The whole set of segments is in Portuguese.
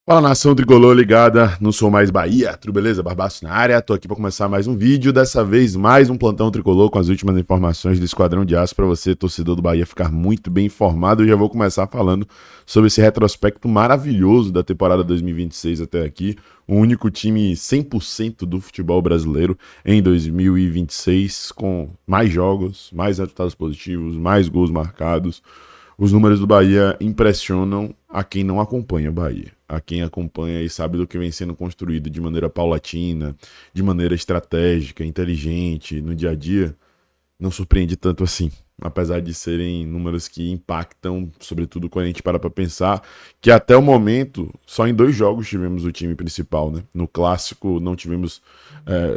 Fala, nação tricolor ligada, não sou mais Bahia, tudo beleza? Barbaço na área, tô aqui para começar mais um vídeo, dessa vez mais um plantão tricolor com as últimas informações do Esquadrão de Aço para você, torcedor do Bahia, ficar muito bem informado. Eu já vou começar falando sobre esse retrospecto maravilhoso da temporada 2026 até aqui, o único time 100% do futebol brasileiro em 2026, com mais jogos, mais resultados positivos, mais gols marcados. Os números do Bahia impressionam a quem não acompanha o Bahia. A quem acompanha e sabe do que vem sendo construído de maneira paulatina, de maneira estratégica, inteligente, no dia a dia, não surpreende tanto assim. Apesar de serem números que impactam, sobretudo quando a gente para pensar que até o momento, só em 2 jogos tivemos o time principal, né? No clássico não tivemos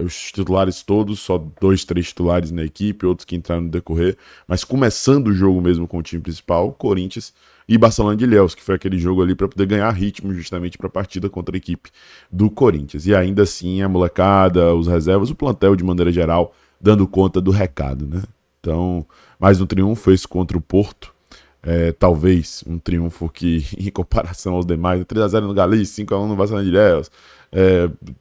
os titulares todos, só 2, 3 titulares na equipe, outros que entraram no decorrer, mas começando o jogo mesmo com o time principal, Corinthians e Barcelona de Ilhéus, que foi aquele jogo ali para poder ganhar ritmo justamente para a partida contra a equipe do Corinthians. E ainda assim a molecada, os reservas, o plantel de maneira geral, dando conta do recado, né? Então, mais um triunfo esse contra o Porto. Talvez um triunfo que, em comparação aos demais, 3x0 no Galícia, 5x1 no Barcelona de Ilhéus,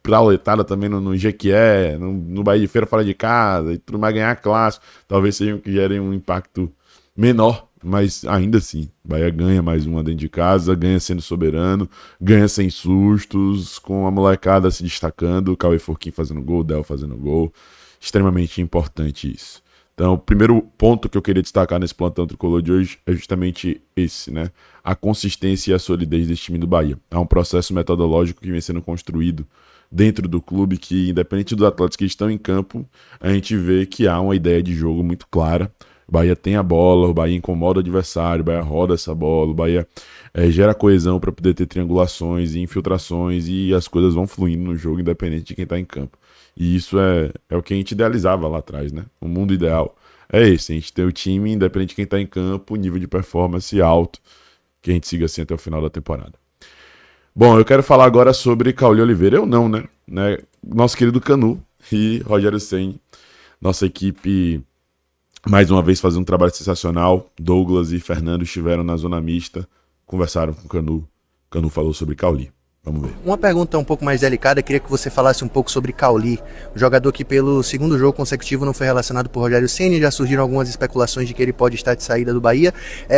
prauletada também no Jequié, no Bahia de Feira fora de casa, e tudo mais, ganhar clássico, talvez sejam que gerem um impacto menor, mas ainda assim, o Bahia ganha mais uma dentro de casa, ganha sendo soberano, ganha sem sustos, com a molecada se destacando, o Cauê Forquim fazendo gol, o Del fazendo gol, extremamente importante isso. Então, o primeiro ponto que eu queria destacar nesse plantão tricolor de hoje é justamente esse, né? A consistência e a solidez desse time do Bahia. Há um processo metodológico que vem sendo construído dentro do clube que, independente dos atletas que estão em campo, a gente vê que há uma ideia de jogo muito clara. O Bahia tem a bola, o Bahia incomoda o adversário, o Bahia roda essa bola, o Bahia gera coesão para poder ter triangulações e infiltrações e as coisas vão fluindo no jogo, independente de quem está em campo. E isso é o que a gente idealizava lá atrás, né? O mundo ideal é esse, a gente tem o time, independente de quem está em campo, nível de performance alto, que a gente siga assim até o final da temporada. Bom, eu quero falar agora sobre Cauli Oliveira, eu não, né? Nosso querido Canu e Rogério Ceni, nossa equipe mais uma vez fazendo um trabalho sensacional. Douglas e Fernando estiveram na zona mista, conversaram com o Canu. O Canu falou sobre Cauli. Vamos ver. Uma pergunta um pouco mais delicada, queria que você falasse um pouco sobre Cauli, o jogador que pelo segundo jogo consecutivo não foi relacionado por Rogério Ceni, já surgiram algumas especulações de que ele pode estar de saída do Bahia.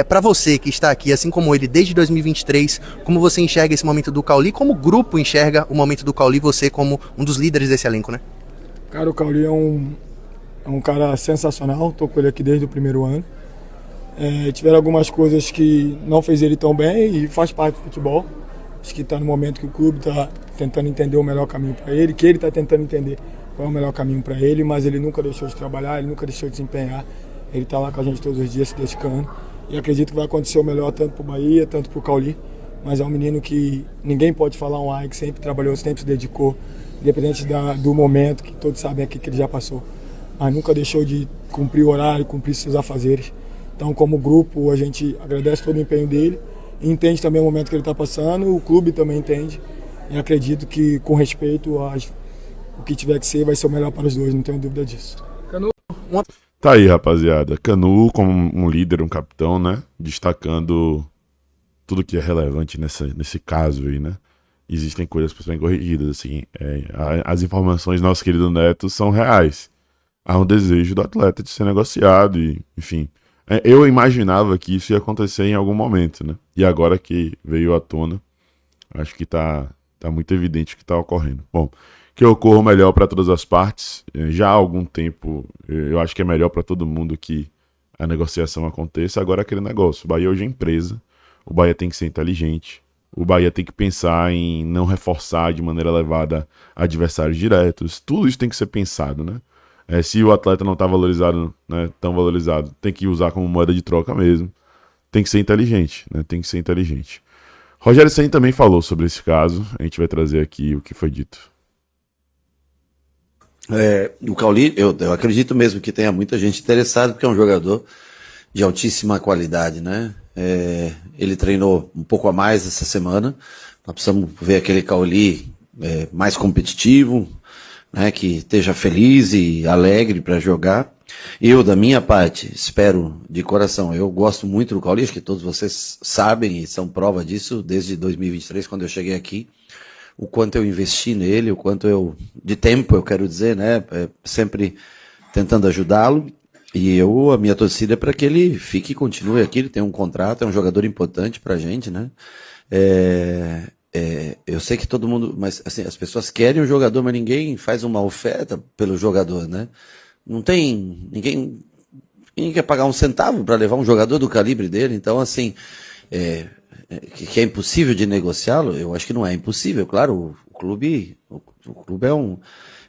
Para você que está aqui, assim como ele, desde 2023, como você enxerga esse momento do Cauli, como o grupo enxerga o momento do Cauli, você como um dos líderes desse elenco, né? Cara, o Cauli é um cara sensacional, tô com ele aqui desde o primeiro ano. Tiveram algumas coisas que não fez ele tão bem e faz parte do futebol. Acho que está no momento que o clube está tentando entender o melhor caminho para ele, que ele está tentando entender qual é o melhor caminho para ele, mas ele nunca deixou de trabalhar, ele nunca deixou de se empenhar. Ele está lá com a gente todos os dias se dedicando e acredito que vai acontecer o melhor tanto para o Bahia, tanto para o Cauli. Mas é um menino que ninguém pode falar um ai, que sempre trabalhou, sempre se dedicou, independente do momento, que todos sabem aqui que ele já passou. Mas nunca deixou de cumprir o horário, cumprir seus afazeres. Então, como grupo, a gente agradece todo o empenho dele, entende também o momento que ele está passando, o clube também entende, e acredito que, com respeito, o que tiver que ser vai ser o melhor para os dois, não tenho dúvida disso. Tá aí, rapaziada. Canu como um líder, um capitão, né? Destacando tudo que é relevante nesse caso aí, né? Existem coisas para serem corrigidas, assim. As informações do nosso querido Neto são reais. Há um desejo do atleta de ser negociado e, enfim. Eu imaginava que isso ia acontecer em algum momento, né? E agora que veio à tona, acho que tá muito evidente o que tá ocorrendo. Bom, que ocorra o melhor para todas as partes. Já há algum tempo, eu acho que é melhor para todo mundo que a negociação aconteça. Agora aquele negócio, o Bahia hoje é empresa, o Bahia tem que ser inteligente, o Bahia tem que pensar em não reforçar de maneira elevada adversários diretos. Tudo isso tem que ser pensado, né? Se o atleta não está valorizado, né, tão valorizado, tem que usar como moeda de troca mesmo. Tem que ser inteligente, né? Tem que ser inteligente. Rogério Ceni também falou sobre esse caso. A gente vai trazer aqui o que foi dito. O Cauli, eu acredito mesmo que tenha muita gente interessada, porque é um jogador de altíssima qualidade, né? Ele treinou um pouco a mais essa semana. Nós precisamos ver aquele Cauli mais competitivo, né, que esteja feliz e alegre para jogar. Eu, da minha parte, espero de coração, eu gosto muito do Cauli, acho que todos vocês sabem e são prova disso, desde 2023, quando eu cheguei aqui, o quanto eu investi nele, o quanto de tempo eu quero dizer, né, sempre tentando ajudá-lo, e a minha torcida é para que ele fique e continue aqui, ele tem um contrato, é um jogador importante pra gente, né, eu sei que todo mundo, mas assim, as pessoas querem o jogador, mas ninguém faz uma oferta pelo jogador, né, não tem, ninguém quer pagar um centavo para levar um jogador do calibre dele, então assim, que é impossível de negociá-lo, eu acho que não é impossível, claro, o clube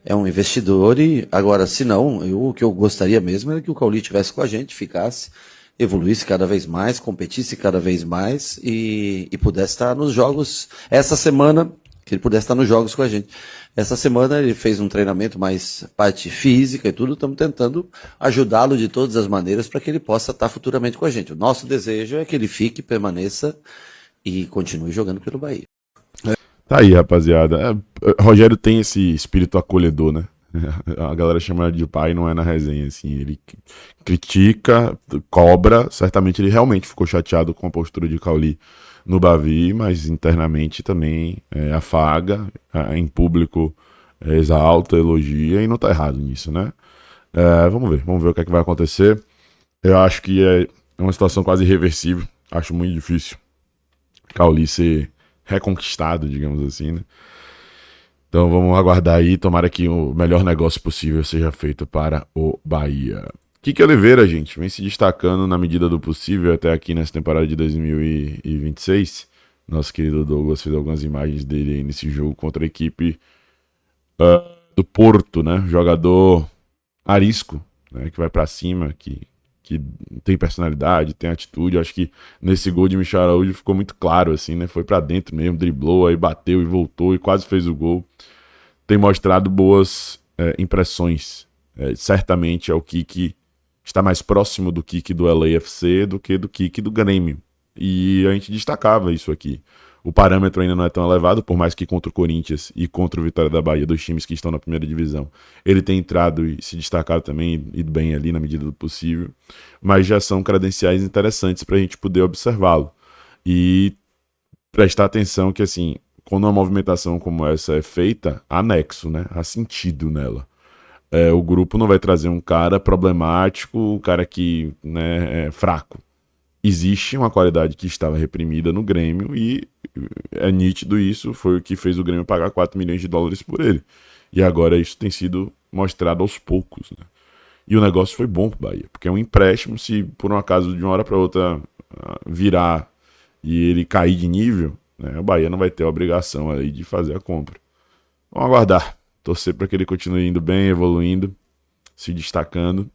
é um investidor e agora, se não, o que eu gostaria mesmo era que o Cauli estivesse com a gente, ficasse, evoluísse cada vez mais, competisse cada vez mais e pudesse estar nos jogos essa semana, que ele pudesse estar nos jogos com a gente. Essa semana ele fez um treinamento mais parte física e tudo, estamos tentando ajudá-lo de todas as maneiras para que ele possa estar futuramente com a gente. O nosso desejo é que ele fique, permaneça e continue jogando pelo Bahia. Tá aí, rapaziada. Rogério tem esse espírito acolhedor, né? A galera chama ele de pai, não é na resenha, assim. Ele critica, cobra. Certamente ele realmente ficou chateado com a postura de Cauli no Bavi, mas internamente também afaga, em público exalta, elogia e não tá errado nisso, né? Vamos ver o que é que vai acontecer. Eu acho que é uma situação quase irreversível. Acho muito difícil Cauli ser reconquistado, digamos assim, né? Então vamos aguardar aí, tomara que o melhor negócio possível seja feito para o Bahia. Kiki Oliveira, gente, vem se destacando na medida do possível até aqui nessa temporada de 2026. Nosso querido Douglas fez algumas imagens dele aí nesse jogo contra a equipe do Porto, né? Jogador arisco, né? Que vai pra cima, que tem personalidade, tem atitude. Acho que nesse gol de Michel Araújo ficou muito claro, assim, né? Foi pra dentro mesmo, driblou, aí bateu e voltou e quase fez o gol. Tem mostrado boas impressões. Certamente é o Kiki está mais próximo do Kiki do LAFC do que do Kiki do Grêmio. E a gente destacava isso aqui. O parâmetro ainda não é tão elevado, por mais que contra o Corinthians e contra o Vitória da Bahia, dois times que estão na primeira divisão, ele tem entrado e se destacado também, ido bem ali na medida do possível, mas já são credenciais interessantes para a gente poder observá-lo. E prestar atenção que, assim, quando uma movimentação como essa é feita, há nexo, né? Há sentido nela. O grupo não vai trazer um cara problemático, um cara que, né, é fraco. Existe uma qualidade que estava reprimida no Grêmio e é nítido isso, foi o que fez o Grêmio pagar 4 milhões de dólares por ele. E agora isso tem sido mostrado aos poucos, né? E o negócio foi bom pro Bahia, porque é um empréstimo, se por um acaso de uma hora para outra virar e ele cair de nível, né, o Bahia não vai ter a obrigação aí de fazer a compra. Vamos aguardar, torcer para que ele continue indo bem, evoluindo, se destacando.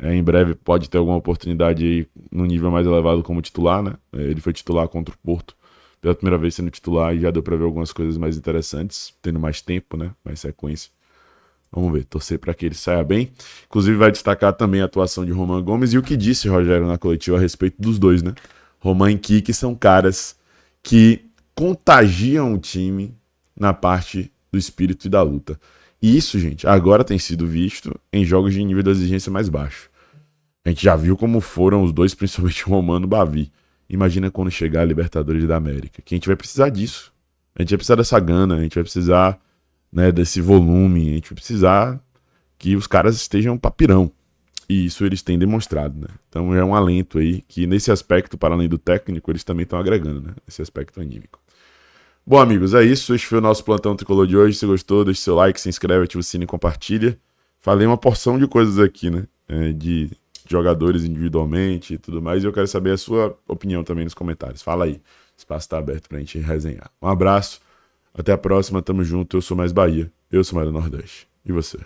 Em breve pode ter alguma oportunidade aí no nível mais elevado como titular, né? Ele foi titular contra o Porto pela primeira vez sendo titular e já deu para ver algumas coisas mais interessantes, tendo mais tempo, né? Mais sequência. Vamos ver, torcer para que ele saia bem. Inclusive vai destacar também a atuação de Roman Gomes e o que disse Rogério na coletiva a respeito dos dois, né? Roman e Kiki são caras que contagiam o time na parte do espírito e da luta. E isso, gente, agora tem sido visto em jogos de nível de exigência mais baixo. A gente já viu como foram os dois, principalmente o Romano e o Bavi. Imagina quando chegar a Libertadores da América, que a gente vai precisar disso. A gente vai precisar dessa gana, a gente vai precisar, né, desse volume, a gente vai precisar que os caras estejam papirão. E isso eles têm demonstrado, né? Então é um alento aí que nesse aspecto, para além do técnico, eles também estão agregando, né? Esse aspecto anímico. Bom, amigos, é isso. Este foi o nosso Plantão Tricolor de hoje. Se gostou, deixe seu like, se inscreve, ativa o sininho e compartilha. Falei uma porção de coisas aqui, né? De jogadores individualmente e tudo mais. E eu quero saber a sua opinião também nos comentários. Fala aí. O espaço está aberto pra gente resenhar. Um abraço. Até a próxima. Tamo junto. Eu sou mais Bahia. Eu sou mais do Nordeste. E você?